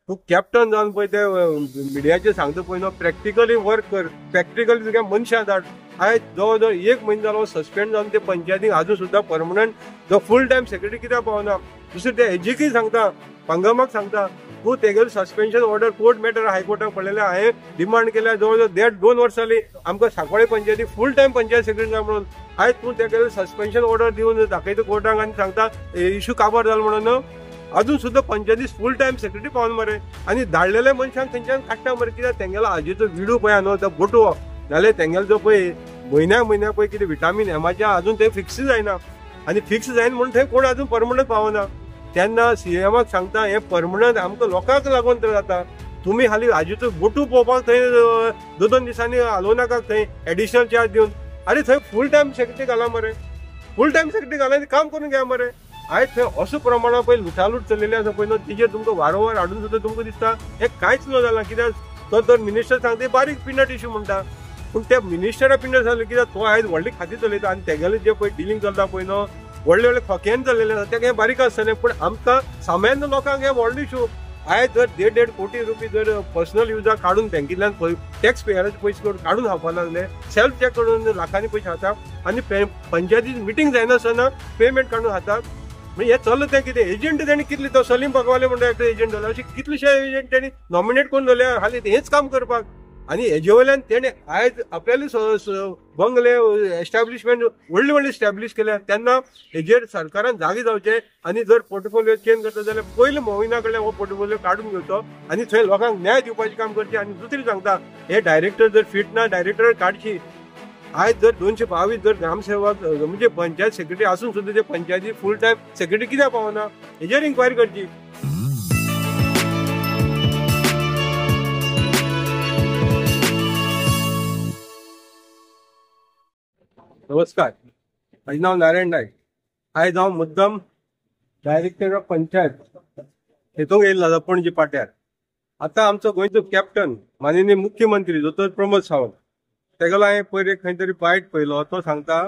तू captain जावन पळय ते मिडियाचे सांगता पळय न्हू प्रॅक्टिकली वर्क कर, प्रॅक्टिकली तुज्या मनशां धाड. आयज जवळ जवळ 1 म्हयनो जालो सस्पेंड जावन ते पंचायतीक आजून सुद्दां परमनंट जो फूल टायम सेक्रेटरी कित्याक पावना. दुसरे ते एजीकी सांगता, पंगमाक सांगता तूं तेगेलो सस्पेन्शन ऑर्डर कोर्ट मॅटर हायकोर्टाक पडलेले हांवें डिमांड केल्या जवळ जवळ 2 वर्सां जालीं आमकां सांकवाळे पंचायतीक फूल टायम पंचायत सेक्रेटरी जाय म्हणून. आयज तूं तेगेलो सस्पेन्शन ऑर्डर दिवन दाखयता कोर्टाक आनी सांगता इश्यू काबार जालो म्हणून. अजून सुद्धा पंचायती फूल टायम सेक्रेटरी पावन मरे आनी धाडलेल्या मनशांक थंयच्यान काडटा मरे. कित्याक तेंगेलो हाजेचो विडो पळय न्हू तो बोटो नाल्यार तेंगेलो जो पळय म्हयन्या पळय कितें विटामीन एमाचे अजून ते फिक्स जायना आनी फिक्स जायना म्हणून थंय कोण अजून परमनंट पावना. तेन्ना सीएमाक सांगता हे परमनंट आमकां लोकांक लागून तर जाता. तुमी हालीं हाजेचो बोटू पळोवपाक थंय 2 दिसांनी हालोव नाका थंय एडिशनल चार्ज दिवन. अरे थंय फूल टायम सेक्रेटरी घाला मरे, फूल टायम सेक्रेटरी घाला आनी काम करून घ्या मरे. आयज थंय असो प्रमाणात पळय लुटालूट चल्लेली आसा पळय न्हू तिजेर तुमकां वारंवार हाडून सुद्दां तुमकां दिसता हे कांयच न जालां. कित्याक तो मिनिस्टर सांगता बारीक पिनट इश्यू म्हणटा पूण त्या मिनिस्टरा पिनट जालें कित्याक तो आयज व्हडली खाती चलयता आनी तेगेलें जे पळय डिलींग चलता पळय न्हू व्हडले व्हडले खोक्यान चललेले आसा तें हें बारीक आसतलें. पूण आमकां सामान्य लोकांक हे व्हडलो इश्यू. आयज जर 1.5 कोटी रुपया जर पर्सनल युजाक काडून बँकेंतल्यान टॅक्स पेयराचे पयशे करून काडून खावपा लागले, सेल्फ चॅक करून लाखांनी पयशे खाता आनी पंचायतीची मिटींग जायनासतना पेमेंट काडून खातात. म्हणजे हे चल्लां तें कितें एजंट तेणी कितले तो सलीम पगवाले म्हणटा एकटो एजंट जालो अशें कितलेशे एजंट तेणी नॉमिनेट करून दवरले हालीं हेच काम करपाक. आनी हेजे वयल्यान तेणे आयज आपल्याले बंगले एस्टॅब्लिशमेंट व्हडले एस्टॅब्लिश केल्या. तेन्ना हेजेर सरकारान जागे जावचे आनी जर पोर्टफोलिओ चेंज करता जाल्यार पयले मोविना कडल्यान हो पोर्टफोलिओ काडून घेवचो आनी थंय लोकांक न्याय दिवपाचें काम करचें. आनी दुसरी सांगता हे डायरेक्टर जर फिट ना डायरेक्टर काडची. आयज जर 222 जर ग्रामसेवक म्हणजे पंचायत सेक्रेटरी असून सुद्दां ते पंचायती फूल टायम सेक्रेटरी कित्याक पावना हेजेर इन्क्वायरी करची. नमस्कार, माझे नाव नारायण नायक. आयज हांव मुद्दम डायरेक्टर ऑफ पंचायत हेतूंक येयल्लो आसा पणजी पाट्यार. आतां आमचो गोंयचो कॅप्टन माननीय मुख्यमंत्री दोतोर प्रमोद सावंत तेगेलो हांवें पयर खंय तरी बायट पळयलो. तो सांगता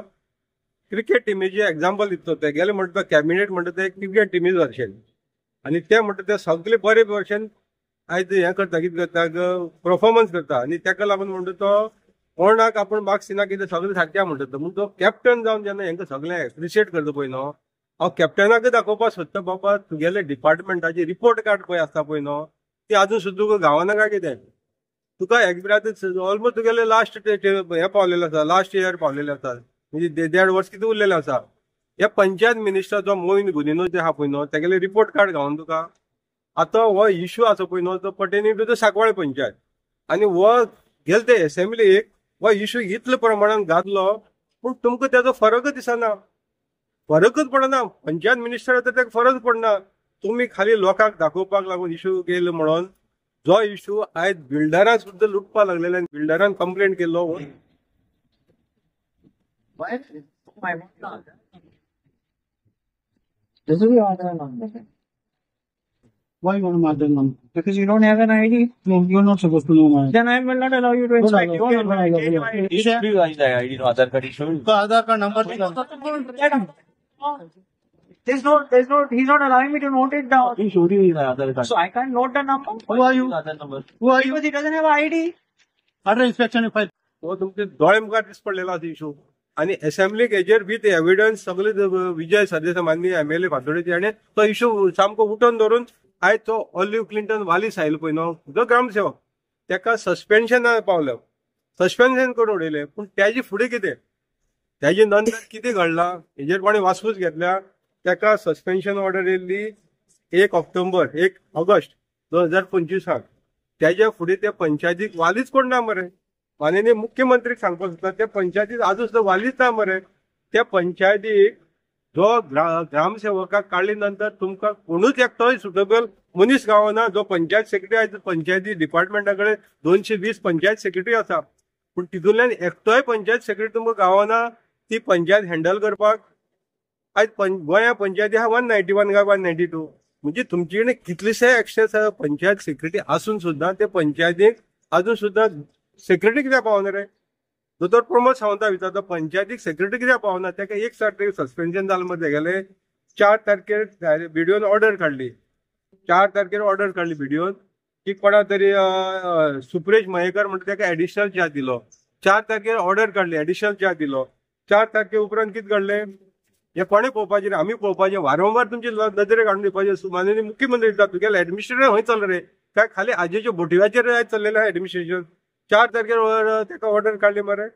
क्रिकेट टिमीचे एग्जाम्पल दितो. तेगेले म्हणटा तो कॅबिनेट म्हणटा ते क्रिकेट टिमीच वर्शन आनी ते म्हणटा ते सगळे बरे वर्शन आयज हें करता कितें करता परफॉर्मन्स करता आनी तेका लागून म्हणटा तो कोणाक आपूण मार्क्स दिना कितें सगळें सारकें म्हणटा तो. म्हणून तो कॅप्टन जावन जेन्ना हेंकां सगळें एप्रिशिएट करता पळय न्हू हांव कॅप्टनाकूय दाखोवपाक सोदता बाबा तुगेले डिपार्टमेंटाची रिपोर्ट कार्ड पळय आसता पळय न्हू ती आजून सुद्दां तुका गावना काय कितें. तुका ऑलमोस्ट तुगेले लास्ट हे पावलेले आसा, लास्ट इयर पावलेले आसा म्हणजे 1.5 वर्स कितें उरलेलें आसा. हे पंचायत मिनिस्टर जो मोईन गुदिनो जे आहा पळय न्हू तेगेले रिपोर्ट कार्ड गावून तुका. आतां हो इश्यू आसा पळय न्हू तो pertaining to the Sancoale panchayat आनी हो गेले ते एसेंब्लीक हो इश्यू इतले प्रमाणान गाजलो पूण तुमकां तेजो फरकच दिसना, फरकच पडना. पंचायत मिनिस्टर आतां तेका फरक पडना. तुमी खाली लोकांक दाखोवपाक लागून इश्यू केलो म्हणून जो इश्यू आयज बिल्डरांक सुद्दां लुटपाक लागलेले आनी बिल्डरान कंप्लेंट केलो. Why you want to mark the number? Because you don't have an ID. No, you're not supposed to know my ID. Then I will not allow you to inspect. You don't have an ID. You should be like that ID, no Aadhaar card issue. So Aadhaar card number. He's not allowing me to note it down. He's showing you the Aadhaar card. So I can't note the number. Who are you? Aadhaar number. Who are you? Because he doesn't have ID. Under inspection file. हो तुमचे दोळे मुखार दीस पडलेलो आसा issue आनी एसेंब्लीक हेजेर with evidence सगळे विजय Sardesai MLA फातोडेचे हाणें तो इश्यू सामको उठोवन धरून आयज तो ऑलिव्ह क्लिंटन वालीस आयलो पळय न्हू जो ग्रामसेवक तेका सस्पेन्शन पावलो, सस्पेन्शन करून उडयलें. पूण तेजे फुडें कितें तेजे नंतर कितें घडलां हेजेर कोणें वास्पूस घेतल्या. तेका सस्पेन्शन ऑर्डर येयल्ली 1 ऑगस्ट 2025. तेज्या फुडें त्या पंचायतीक वालीच कोण ना मरे. माननीय मुख्यमंत्रीक सांगपाक सोदता त्या पंचायतीक आजून सुद्दां वालीच ना मरे. त्या पंचायतीक जो ग्रामसेवकाक काडले नंतर तुमकां कोणूच एकटोय सुटेबल मनीस गावना. जो पंचायत सेक्रेटरी आयज पंचायती डिपार्टमेंटा कडेन 220 पंचायत सेक्रेटरी आसा पूण तितूंतल्यान एकटोय पंचायत सेक्रेटरी तुमकां गावना ती पंचायत हँडल करपाक. आयज गोंया पंचायती आहा 191 काय 192 म्हणजे तुमचे कडेन कितलेशे एक्सेस पंचायत सेक्रेटरी आसून सुद्दां ते पंचायतीक आजून सुद्दां सेक्रेटरी कित्याक पावना रे. दोतोर प्रमोद सावंता विचारता पंचायतीक सेक्रेटरी कित्याक पावना. तेका 1 तारखेक सस्पेन्शन जालें मरे तेगेलें 4 तारखेर BDOन ऑर्डर काडली 4 तारखेर ऑर्डर काडली व्हिडिओन की कोणा तरी सुप्रेश मयेकर म्हणटा ताका एडिशनल चार्ज दिलो. 4 तारखेर ऑर्डर काडली, एडिशनल चार्ज दिलो. 4 तारखे उपरांत कितें घडलें हे कोणे पळोवपाचें रे, आमी पळोवपाचें, वारंवार तुमचे नदरेक हाडून दिवपाचें. माननीय मुख्यमंत्री दिता तुगेलें एडमिनिस्ट्रेशन खंय चल्ला रे, काय खाली आजेच्या बोटव्याचेर आयज चल्लेलें आहा एडमिनिस्ट्रेशन. 4 तारखेर ताका ऑर्डर काडली मरे,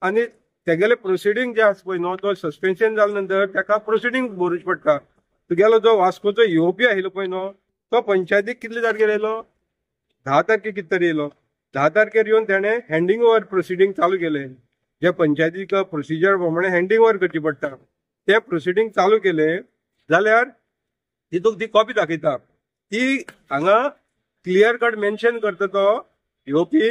आनी तेगेले प्रोसिडींग जे आसा पळय न्हू तो सस्पेन्शन जाल्या नंतर ताका प्रोसिडींग बरोवचे पडटा. तुगेलो जो वास्कोचो येवपी आयलो पळय न्हू तो पंचायतीक कितले तारखेर येयलो, 10 तारखेर कितें तरी येयलो. 10 तारखेर येवन तेणें हँडिंग ओव्हर प्रोसिडींग चालू केलें. जे पंचायतीक प्रोसिजर प्रमाणे हँडिंग ओव्हर करची पडटा ते प्रोसिडींग चालू केले जाल्यार तितूंत ती कॉपी दाखयता. ती हांगा क्लियर कट मेन्शन करता तो येवपी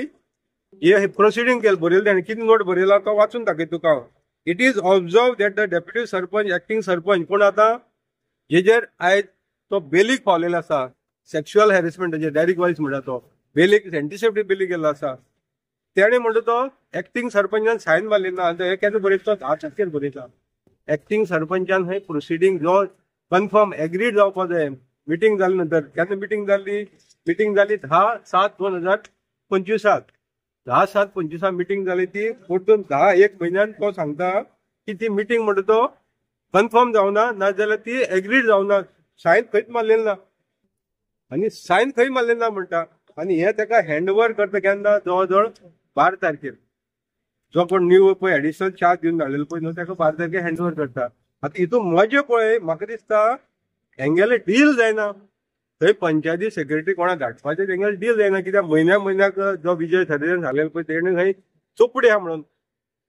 हे प्रोसिडींग केलें बरयलें ताणें कितें नोट बरयला तो वाचून दाखयता तुका हांव. It is observe that the deputy sarpanch acting sarpanch कोण आतां हेजेर आयज तो बेलीक पावलेलो आसा, सेक्शुअल हॅरेसमेंटाचेर डायरेक्ट वायज म्हणटा तो बेलीक एंटीसेप्टी बेलीक गेल्लो आसा. तेणें म्हणटा तो एक्टिंग सरपंचान सायन मारली ना. हे केन्ना बरयता तो 10 तारखेर बरयता. एक्टिंग सरपंचान हे प्रोसिडींग जो कन्फर्म एग्रीड जावपा जाय मिटींग जाल्या नंतर. केन्ना मिटींग जाली 10/7/2025. 10/7/25 मिटींग जाली. ती परतून 10-1 म्हयन्यान तो सांगता की ती मिटींग म्हणटा तो कन्फर्म जावना, नाजाल्यार ती एग्रीड जावना, सायन खंयच मारलेली ना. आनी सायन खंय मारलेली ना म्हणटा. आनी हे ताका हँड ओव्हर करता केन्ना जवळ जवळ 12 तारखेर. जो कोण न्यू पळय एडिशनल चार्ज दिवन धाडलेलो पळय न्हू ताका 12 तारखेर हँड ओव्हर करता. आतां हितून मजा पळय म्हाका दिसता हेंगेले डील जायना. थंय पंचायती सेक्रेटरी कोणाक धाडपाचें तेंगेले डील जायना. कित्याक म्हयन्याक जो विजय थरेन झालेलो पळय तेणें खंय चोपडी आहा म्हणून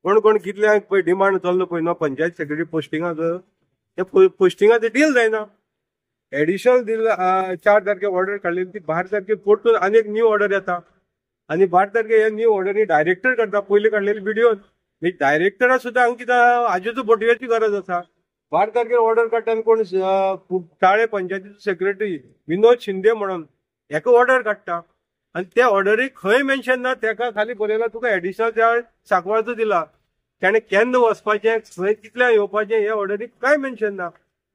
कोण कोण कितल्यांक पळय डिमांड चल्लो पळय न्हू पंचायत सेक्रेटरी पोस्टिंगाक हे पोस्टिंगाक डील जायना. एडिशनल डील 4 तारखेर ऑर्डर काडलेली ती 12 तारखेर परतून आनी एक न्यू ऑर्डर येता. आनी 12 तारखेर हे न्यू ऑर्डरी डायरेक्टर करता पयलीं काडलेली व्हिडिओन. डायरेक्टराक सुद्दां हांगा कित्याक हाजेचो बोटव्याची गरज आसा. 12 तारखेर ऑर्डर काडटा आनी कोण ताळे पंचायतीचो सेक्रेटरी विनोद शिंदे म्हणून हेका ऑर्डर काडटा. आनी त्या ऑर्डरीक खंय मेन्शन ना, ताका खाली बरयला तुका एडिशनल चार्ज सांकवाळचो दिला. ताणें केन्ना वचपाचें खंय कितल्या येवपाचें हे ऑर्डरीक कांय मेन्शन ना.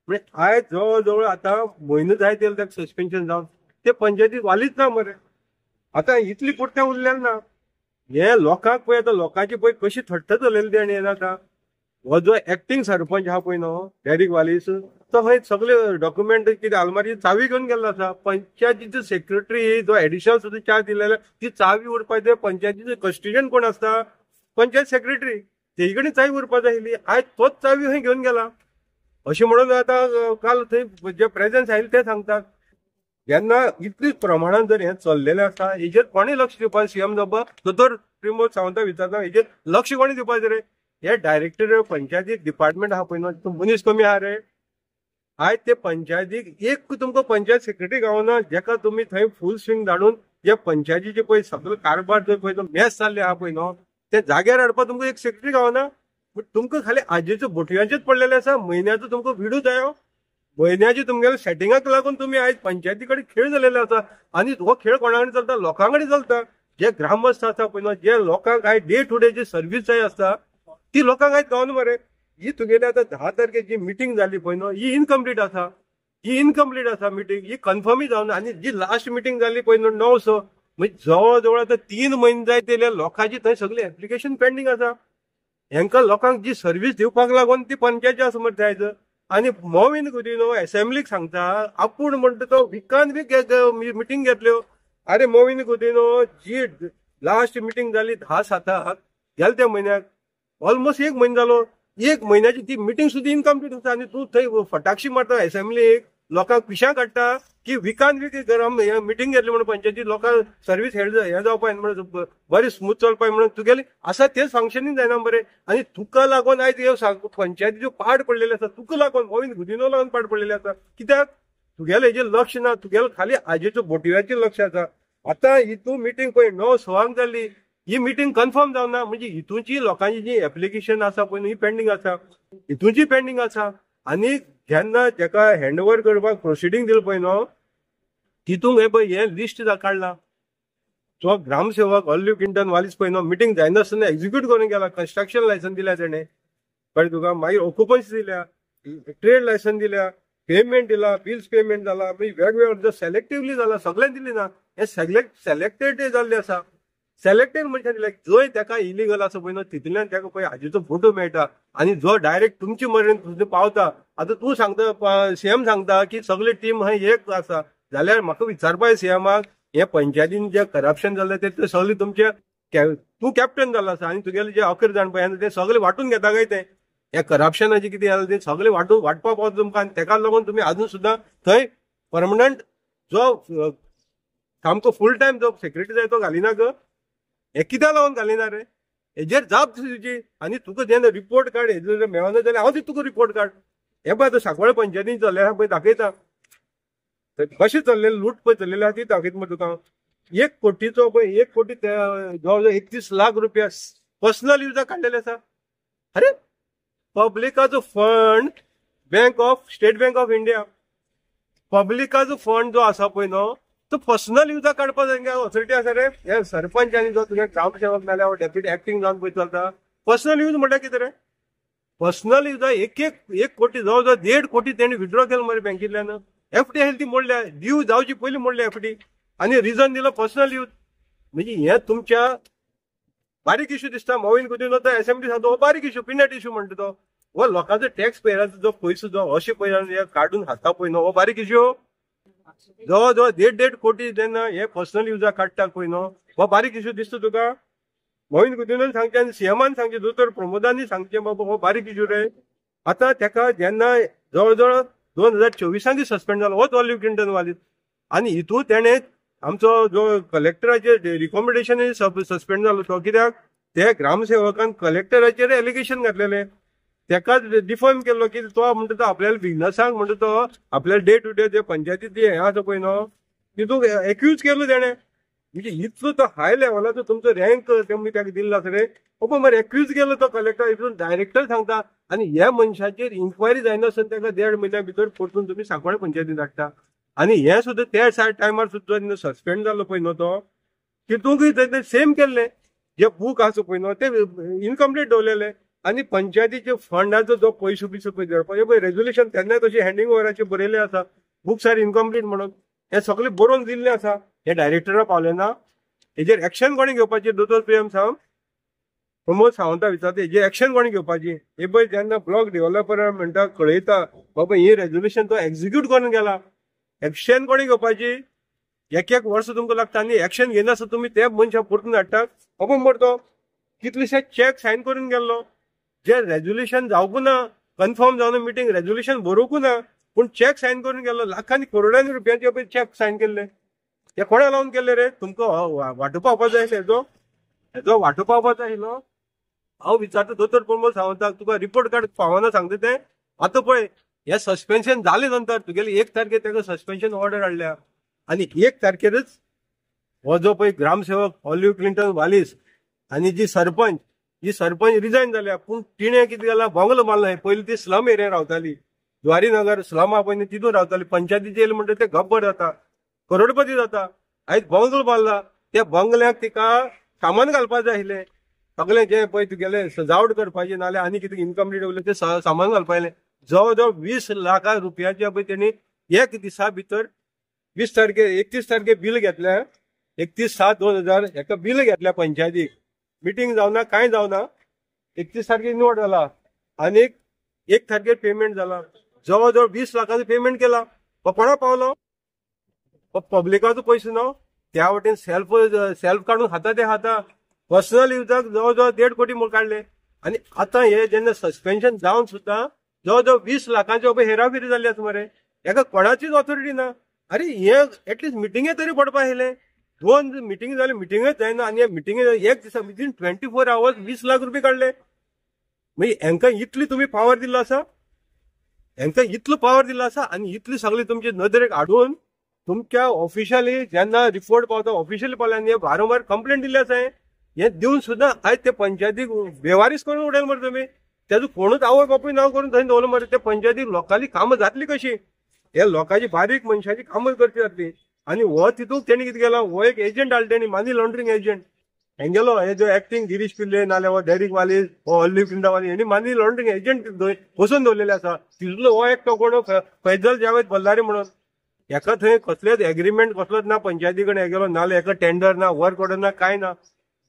म्हणजे आयज जवळ जवळ आतां म्हयनो जायत येयलो ताका सस्पेन्शन जावन ते पंचायतीक वालीच ना मरे. आतां इतली पुरतें उरलेलें ना. हे लोकांक पळय आतां लोकांची पळय कशी थट्ट चलयली तेणी येना. आतां हो जो एक्टिंग सरपंच आहा पळय न्हू डॅरिक वालीस तो खंय सगळे डॉक्युमेंट कितें आलमारी चावी घेवन गेल्लो आसा. पंचायतीचो सेक्रेटरी जो एडिशनल सुद्दां चार्ज दिलेलो ती चावी उरपाची पंचायतीचो कस्टिडियन कोण आसता पंचायत सेक्रेटरी तेजे कडेन चावी उरपा जाय आसली. आयज तोच चावी खंय घेवन गेला अशें म्हणून आतां काल थंय जे प्रेझेंस आयले ते सांगतात. जेन्ना इतलीच प्रमाणात जर हे चल्लेलें आसा हेजेर कोणें लक्ष दिवपाचें. सीएम दोतोर प्रमोद सावंता विचारता हेजेर लक्ष कोणें दिवपाचें रे. हे डायरेक्टर पंचायतीक डिपार्टमेंट आहा पळय न्हू मनीस कमी आहा रे. आयज ते पंचायतीक एक तुमकां पंचायत सेक्रेटरी गावना जेका तुमी थंय फूल स्विंग धाडून जे पंचायतीचे पळय सगळो कारभार जर पळय तो मॅस जाल्ले आहा पळय न्हू ते जाग्यार हाडपाक तुमकां एक सेक्रेटरी गावना. तुमकां खाली आजेच्यो बोटव्यांचेच पडलेले आसा. म्हयन्याचो तुमकां विडो जायो. म्हयन्याची तुमगेल्या सेटिंगाक लागून तुमी आयज पंचायती कडेन खेळ जाल्लेले आसा. आनी हो खेळ कोणा कडेन चलता लोकां कडेन चलता. जे ग्रामस्थ आसा पळय न्हू जे लोकांक आयज डे टू डे जी सर्वीस जाय आसता ती लोकांक आयज गावना मरे. ही तुगेली आतां 10 तारखेर जी मिटींग जाली पळय न्हू ही इनकम्प्लीट आसा मिटींग. ही कन्फर्मूय जावना. आनी जी लास्ट मिटींग जाली पळय न्हू 9 म्हणजे जवळ जवळ आतां 3 म्हयने जायत येयले लोकांची थंय सगळी एप्लिकेशन पेंडींग आसा. हेंकां लोकांक जी सर्वीस दिवपाक लागून ती पंचायती आसा मरे आयज. आनी मोविन गुदिनो असेंब्लीक सांगता आपूण म्हणटा तो विकान वीक मिटींग घेतल्यो. अरे मोविन गुदिनो जी लास्ट मिटींग जाली 10/7 गेल्या त्या म्हयन्याक ऑलमोस्ट 1 म्हयनो जालो. 1 म्हयन्याची ती मिटींग सुद्दां इनकम्प्लीट आसा. आनी तूं थंय फटाक्षी मारता असेंब्लीक लोकांक पिशां काडटा की विकान वीक मिटींग घेतली म्हणून पंचायती लोकांक सर्वीस हे जावपाक म्हणून बरी स्मूथ चलपाक म्हणून तुगेली आसा तेच फंक्शनींग जायना बरें. आनी तुका लागून आयज ह्यो पंचायतीच्यो पाड पडलेले आसा. तुका लागून मोविन गुदिनो लागून पाड पडलेले आसा. कित्याक तुगेलें हेजेर लक्ष ना. तुगेलें खाली आजेच्यो बोटव्याचेर लक्ष आसा. आतां हितू मिटींग पळय 9:15 जाली. ही मिटींग कन्फर्म जावना म्हणजे हितूंची लोकांची जी एप्लिकेशन आसा पळय ही पेंडींग आसा. हितूंची पेंडींग आसा. आनी जेन्ना ताका हँड ओव्हर करपाक प्रोसिडींग दिलें पळय न्हू तितूंक हे पळय हे लिस्ट काडला. जो ग्रामसेवक ऑलिव्ह किंटन वालीस पळय न्हू मिटींग जायनासतना एक्झिक्यूट करून गेला. कन्स्ट्रक्शन लायसन दिल्या तेणें कळ्ळें तुका. मागीर ऑक्युपन्सी दिल्या, ट्रेड लायसन दिल्या, पेमेंट दिला, बिल्स पेमेंट जाला, वेगवेगळे सेलेक्टिव्हली जाला, सगळ्यांक दिली ना. हे सेलेक्टेड जाल्ले आसा. सेलेक्टेड मनशां दिल्या जंय ताका इलिगल आसा पळय न्हू तितूंतल्यान ताका पळय हाजेचो फोटो मेळटा आनी जो डायरेक्ट तुमचे मरेन पावता. आतां तूं सांगता, सीएम सांगता की सगळी टीम एक आसा, जाल्यार म्हाका विचारपाक सीएमाक हे पंचायतीन जे करप्शन जाल्लें ते सगळे तुमचे तूं कॅप्टन जाल्लो आसा आनी तुगेले जे 11 जाण पळय ते सगळे वांटून घेता काय ते हे करप्शनाचे कितें जालें ते सगळे वाटपाक पावता तुमकां. आनी तेका लागून तुमी अजून सुद्दां थंय परमनंट जो सामको फूल टायम जो सेक्रेटरी जाय तो घालिना ग. हे कित्याक लागून घालिना रे? हेजेर जाप तुजी. आनी तुका जेन्ना रिपोर्ट कार्ड हेजेर मेळना जाल्यार हांव तुका रिपोर्ट कार्ड हे पळय सांकवाळे पंचायतीन चल्लें पळय दाखयता. कशें चल्लेलें लूट पळय चल्लेलें आहा ती दाखयता मरे तुका. 1 कोटीचो पळय 1 कोटी जवळ 31 लाख रुपया पर्सनल युजाक काडलेले आसा. अरे पब्लिकाचो fund state bank of India पब्लिकाचो फंड जो आसा पळय न्हू तो पर्सनल युजाक काडपाक जाय ऑथॉरिटी आसा रे. हे सरपंच आनी जो तुगे ग्रामसेवक नाल्यार डेप्युटी एक्टिंग जावन पळय चलता पर्सनल यूज म्हणटा कितें रे? पर्सनल युजा एक कोटी जवळ 1.5 कोटी तेणी विड्रॉ केलो मरे बँकेंतल्यान. एफडी आसली ती मोडल्या, ड्यू जावची पयलीं मोडल्या एफडी आनी रिजन दिलो पर्सनल यूज. म्हणजे हे तुमच्या बारीक इश्यू दिसता. मोवीन कुदून तो एसएमडी सांगतो हो बारीक इश्यू पिनट इश्यू म्हणटा तो. हो लोकांचो टॅक्स पेयराचो जो पयसो जो अशें पळय काडून खाता पळय न्हू हो बारीक इश्यू. जवळ 1.5 कोटी जेन्ना हे पर्सनल युजाक काडटा पळय न्हू हो बारीक इश्यू दिसता तुका. मोहीन कुदून सांगचे आनी सीएमान सांगचे दोतोर प्रमोदानी सांगचे बाबा हो बारीक इश्यू रे. आतां तेका जेन्ना जवळ 2024 सस्पेंड जालो होच ऑलिव्ह क्लिंटन वालीत आनी हितून तेणें आमचो जो कलेक्टराचे रिकमेंडेशन सस्पेंड जालो तो कित्याक ते ग्रामसेवकान कलेक्टराचेर एलिगेशन घातलेले. तेकाच डिफॉर्म केलो की तो म्हणटा तो आपल्याला बिझनसांक म्हणटा तो आपल्याला डे टू डे जे पंचायतीत हे आसा पळय न्हू तितूंक एक्यूज केलो तेणें. म्हणजे इतलो तो हाय लेवलाचो तुमचो रँक तेमी ताका दिल्लो आसा रे. पळय मरे एक्यूज केलो तो कलेक्टर हितून डायरेक्टर सांगता आनी ह्या मनशाचेर इन्क्वायरी जायनासतना ताका 1.5 म्हयन्या भितर परतून तुमी सांकवाळे पंचायतीन धाडटा. आनी हे सुद्दां त्या टायमार सुद्दां जेन्ना सस्पेंड जाल्लो पळय न्हू तो तितूंकय तेणें सेम केल्लें. जे बूक आसा पळय न्हू ते इनकम्प्लीट दवरलेले आनी पंचायतीचे फंडाचो जो पयसो बिसो पळय धरपाचें पळय रेजोल्युशन तेन्ना तशें हँडिंग ओव्हराचेर बरयलें आसा बुक्स आर इनकम्प्लीट म्हणून. हे सगळें बरोवन दिल्लें आसा. हे डायरेक्टरा पावलें ना. हेजेर एक्शन कोणी घेवपाची दोतोर पीएम सावंत प्रमोद सावंता विचारता हेजेर एक्शन कोणी घेवपाची. हे पळय जेन्ना ब्लॉक डेव्हलपर म्हणटा कळयता बाबा ही रेजोल्युशन तो एक्झिक्यूट करून गेला एक्शन कोणी घेवपाची. 1 वर्स तुमकां लागता आनी एक्शन घेनासतना तुमी ते मनशाक परतून हाडटात. बाबा मरतो कितलेशे चॅक सायन करून गेल्लो जे रेजोल्युशन जावंकू ना कन्फर्म जावन मिटींग रेजोल्युशन बरोवंकू ना पूण चॅक सायन करून गेलो लाखांनी करोडांनी रुपयांचे पळय चॅक सायन केल्ले. ते कोणा लावन केले रे? तुमकां वांटो पावपाक जाय हेजो वांटो पावपाक जाय आशिल्लो. हांव विचारता दोतोर प्रमोद सावंताक तुका रिपोर्ट कार्ड पावना सांगता तें. आतां पळय हे सस्पेन्शन जाले नंतर तुगेले 1 तारखेर ताका सस्पेन्शन ऑर्डर हाडल्या आनी 1 तारखेरच हो जो पळय ग्रामसेवक ऑलिव्ह क्लिंटन वालीस आनी जी सरपंच रिजायन जाल्या. पूण तिणें कितें केलां बोंगलो मारला. पयलीं ती स्लम एरिया रावताली द्वारीनगर स्लमा पळय तितून रावताली. पंचायतीचे येयले म्हणटा ते गब्बर जाता करोडपती जाता. आयज बोंगलो मारला त्या बोंगल्याक तिका सामान घालपाक जाय आशिल्लें सगळें जे पळय तुगेलें सजावट करपाचें नाल्यार आनी कितें इनकम्प्लीट उरलें तें सामान घालपाक जवळ 20 लाख रुपयाचे पळय तेणी 1 दिसा भितर 31 तारखेर बील घेतल्या. 31/7/2000 हेका बील घेतल्या पंचायतीक. मिटींग जावना कांय जावना. 31 तारखेर निवड जाला आनी 1 तारखेर पेमेंट जाला. जवळ 20 लाखांचो पेमेंट केला. कोणा पावलो? पब्लिकाचो पयसो न्हू त्या वटेन सेल्फ काडून खाता ते खाता. पर्सनल युजाक जवळ 1.5 कोटी म्हूण काडले. आनी आतां हे जेन्ना सस्पेन्शन जावन सुद्दां जवळ 20 लाखांचो पळय हेराफेरी जाल्ली आसा मरे. हेका कोणाचीच ऑथॉरिटी ना. अरे हे एटलिस्ट मिटिंगे तरी पडपाक आयले. 2 मिटींग जाली मिटींगच जायना आनी मिटींगे 1 दिसा विदीन 24 आवर्स 20 लाख रुपये काडले. म्हणजे हांकां इतली तुमी पावर दिल्लो आसा इतलो पावर दिल्लो आसा आनी इतली सगळी तुमचे नदरेक हाडून तुमच्या ऑफिशियली जेन्ना रिपोर्ट पावता ऑफिशियली पावल्यान वारंवार कंप्लेंट दिल्ली आसा. हे दिवन सुद्दां आयज ते पंचायतीक बेवारीस करून उडयला मरे तुमी. तेजो कोणूच आवय बापूय नांव करून थंय दवरलो मरे. ते पंचायतीक लोकांनी कामां जातली कशी? हे लोकांची बारीक मनशाची कामां करची जातली. आनी हो तितूंक तेणी कितें केला हो एक एजंट हाडला तेणी मनी लॉन्ड्रिंग एजंट. हेंगेलो हे जो एक्टिंग गिरीश पिल्ले नाल्यार हो डेरिक वालीस हो हल्ली पिंडावाली हेणी मनी लॉन्ड्रिंग एजंट बसून दवरलेले आसा. तितूंतलो हो एकटो कोण फैजल जावेद बल्लारी म्हणून. एका थंय कसलेच एग्रीमेंट कसलोच ना पंचायती कडेन गेलो नाल्यार एका टेंडर ना वर्क ऑर्डर ना काय ना.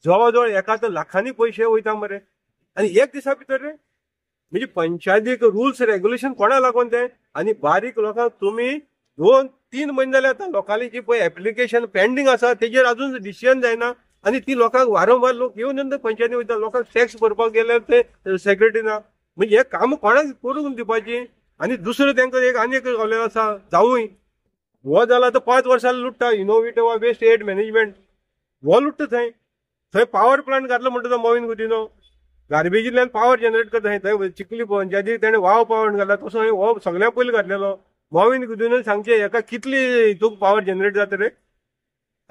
जवळ जवळ एका तर लाखांनी पयशे वयता मरे. आनी एक दिसा भितर रे म्हणजे पंचायतीक रुल्स रेग्युलेशन कोणा लागून ते. आनी बारीक लोकांक तुमी 2-3 महिने जाले आतां लोकांनी जी पळय एप्लिकेशन पेंडींग आसा तेजेर अजून डिसिजन जायना. आनी ती लोकांक वारंवार लोक येवन पंचायती वयता. लोकांक टॅक्स भरपाक गेल्यार ते सेक्रेटरी ना. म्हणजे हे काम कोणाक करून दिवपाची. आनी दुसरो तांकां एक आनी एक गावलेलो आसा जावूय हो जाला तर 5 वर्सां लुट्टा इनोवेटिव्ह वा वेस्ट एड मॅनेजमेंट हो लुट्टा थंय पॉवर प्लांट घातलो म्हणटा मोविन गुदिनो गार्बेजींतल्यान पॉवर जनरेट करता थंय चिखली पंचायतीक तेणें वाव पॉवर घातला तसो हो सगळ्या पयलीं घातलेलो. मोविन गुदिनो सांगचे एका कितली हितूक पॉवर जनरेट जाता रे.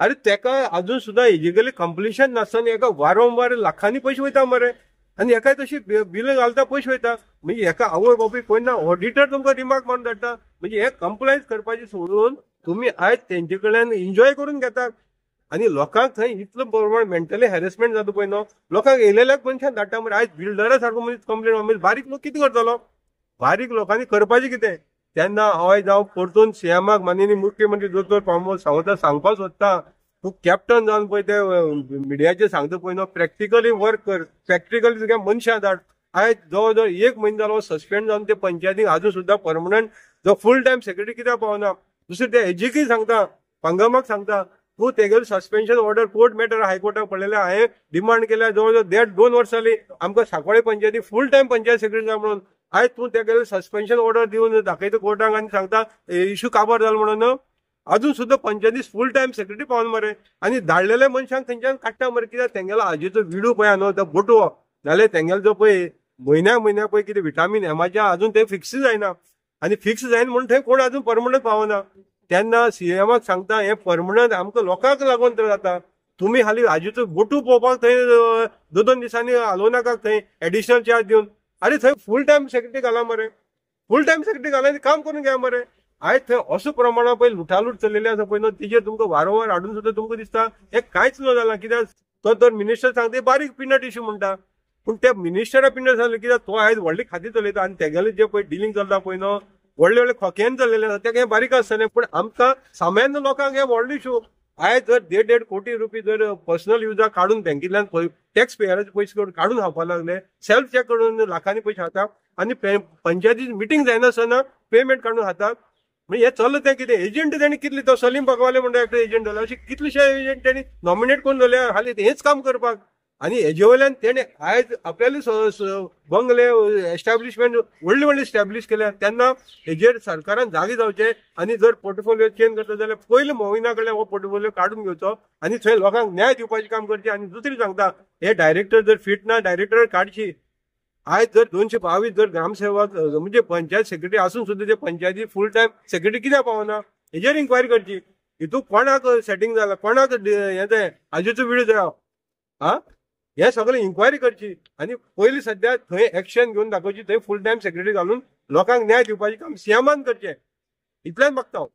अरे तेका अजून सुद्धा इजिकली कंप्लिशन नासतना एका वारंवार लाखांनी पयशे वयता मरे. आनी एका तशी बिल घालता पयशे वयता. म्हणजे एका आवय बापूय कोण ना ऑडिटर तुमकां रिमार्क मारून धाडटा. म्हणजे हे कंप्लायन्स करपाची सोडून तुम्ही आयज तेंचे कडल्यान एन्जॉय करून घेतात. आनी लोकांक थंय इतलो प्रमाण मेंटली हॅरेसमेंट जाता पळय न्हू. लोकांक येयलेल्याक मनशान धाडटा मरे. आयज बिल्डरा सारको मनीस कंप्लेन म्हणजे बारीक लोक कितें करतलो. बारीक लोकांनी करपाचें कितें. तेन्ना हांव जावं परतून सीएमाक माननीय मुख्यमंत्री दोतोर प्रमोद सावंताक सांगपाक सोदता तूं कॅप्टन जावन पळय ते मिडियाचेर सांगता पळय न्हू प्रॅक्टिकली वर्क कर. प्रॅक्टिकली तुगे मनशां धाड. आयज जवळ जवळ 1 म्हयनो जालो सस्पेंड जावन ते पंचायतीक अजून सुद्धा परमनंट जो फूल टायम सेक्रेटरी कित्याक पावना. दुसरें ते एजीकी सांगता पंगमाक सांगता तूं तेगेलो सस्पेन्शन ऑर्डर कोर्ट मॅटर हायकोर्टाक पडलेले हांवें डिमांड केल्या जवळ जवळ 2 वर्सां जालीं आमकां सांकवाळे पंचायती फूल टायम पंचायत सेक्रेटरी जाय म्हणून. आयज तूं तेगेलो सस्पेन्शन ऑर्डर दिवन दाखयता कोर्टाक आनी सांगता इश्यू काबार जालो म्हणून. अजून सुद्धा पंचायती फूल टायम सेक्रेटरी पावन मरे. आनी धाडलेल्या मनशांक थंयच्यान काडटा मरे. कित्याक तेंगेलो हाजेचो विडो पळय न्हू तो बोटो नाल्यार तेंगेलो जो पळय म्हयन्या पळय कितें विटामीन एमाच्या अजून ते फिक्स जायना. आनी फिक्स जायना म्हणून थंय कोण अजून परमनंट पावना. तेन्ना सीएमाक सांगता हे परमनंट आमकां लोकांक लागून तर जाता. तुमी हालीं हाजेचो बोटू पळोवपाक थंय 2 दिसांनी हालोव नाका थंय एडिशनल चार्ज दिवन. अरे थंय फूल टायम सेक्रेटरी घाला मरे. फूल टायम सेक्रेटरी घाला काम करून घ्या मरे. आयज थंय असो प्रमाणात पळय लुटालूट चल्लेली आसा पळय न्हू तेजेर तुमकां वारंवार हाडून सुद्दां तुमकां दिसता हे कांयच न जालां. कित्याक तो मिनिस्टर सांगता बारीक पिनट इश्यू म्हणटा. पूण त्या मिनिस्टरा पिनट जालें कित्याक तो आयज व्हडली खाती चलयता. आनी तेगेलें जे पळय डिलींग चलता पळय न्हू व्हडले व्हडले खोक्यान चल्लेले आसा तेका हें बारीक आसतलें. पूण आमकां सामान्य लोकांक हे व्हडलो इश्यू. आयज जर 1.5 कोटी रुपया जर पर्सनल युजाक काडून बँकेंतल्यान टॅक्स पेयराचे पयशे काडून खावपाक लागले. सेल्फ चॅक करून लाखांनी पयशे खाता. आनी पंचायतीची मिटींग जायनासतना पेमेंट काडून खातात. म्हणजे हे चल्लां तें कितें एजंट तेणी कितले तो सलीम पगवाले म्हणटा एकटो एजंट जालो अशें कितलेशे एजंट तेणी नॉमिनेट करून दवरले हालीं हेच काम करपाक. आनी हेजे वयल्यान तेणे आयज आपल्याले बंगले एस्टॅब्लिशमेंट व्हडले व्हडले एस्टॅब्लिश केल्या. तेन्ना हेजेर सरकारान जागे जावचे. आनी जर पोर्टफोलिओ चेंज करता जाल्यार पयलीं मोविना कडल्यान हो पोर्टफोलिओ काडून घेवचो आनी थंय लोकांक न्याय दिवपाचें काम करचें. आनी दुसरी सांगता हे डायरेक्टर जर फिट ना डायरेक्टर काडची. आयज जर 222 जर ग्रामसेवक म्हणजे पंचायत सेक्रेटरी आसून सुद्दां ते पंचायती फूल टायम सेक्रेटरी कित्याक पावना हेजेर इन्क्वायरी करची. हितूंक कोणाक सेटिंग जाला कोणाक हें जाय हाजेचो विडो जाय हा हे सगळें इन्क्वायरी करची. आनी पयलीं सद्या थंय एक्शन घेवन दाखोवची. थंय फूल टायम सेक्रेटरी घालून लोकांक न्याय दिवपाचें काम सीएमान करचें. इतलेंच मागता हांव.